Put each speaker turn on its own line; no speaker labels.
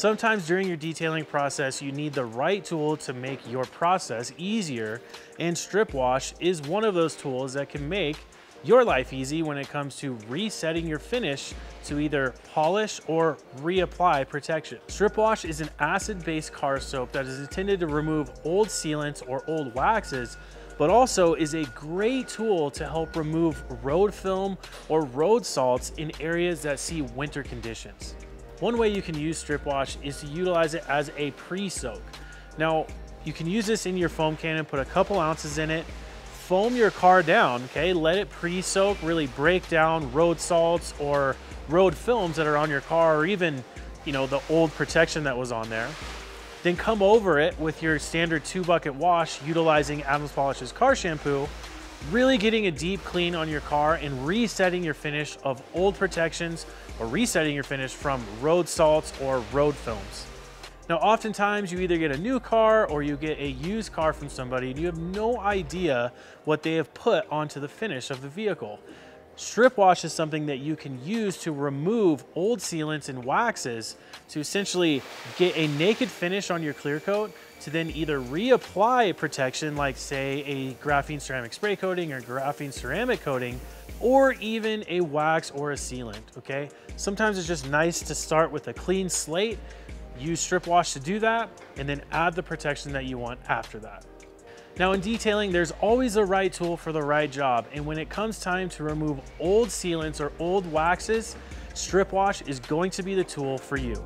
Sometimes during your detailing process, you need the right tool to make your process easier, and strip wash is one of those tools that can make your life easy when it comes to resetting your finish to either polish or reapply protection. Strip wash is an acid-based car soap that is intended to remove old sealants or old waxes, but also is a great tool to help remove road film or road salts in areas that see winter conditions. One way you can use strip wash is to utilize it as a pre-soak. Now, you can use this in your foam cannon, put a couple ounces in it, foam your car down, okay? Let it pre-soak, really break down road salts or road films that are on your car, or even, the old protection that was on there. Then come over it with your standard 2-bucket wash utilizing Adams Polish's car shampoo, really getting a deep clean on your car and resetting your finish of old protections or resetting your finish from road salts or road films. Now, oftentimes you either get a new car or you get a used car from somebody and you have no idea what they have put onto the finish of the vehicle. Strip wash is something that you can use to remove old sealants and waxes to essentially get a naked finish on your clear coat, to then either reapply protection like, say, a graphene ceramic spray coating or graphene ceramic coating, or even a wax or a sealant, okay? Sometimes it's just nice to start with a clean slate, use strip wash to do that, and then add the protection that you want after that. Now, in detailing, there's always the right tool for the right job, and when it comes time to remove old sealants or old waxes, strip wash is going to be the tool for you.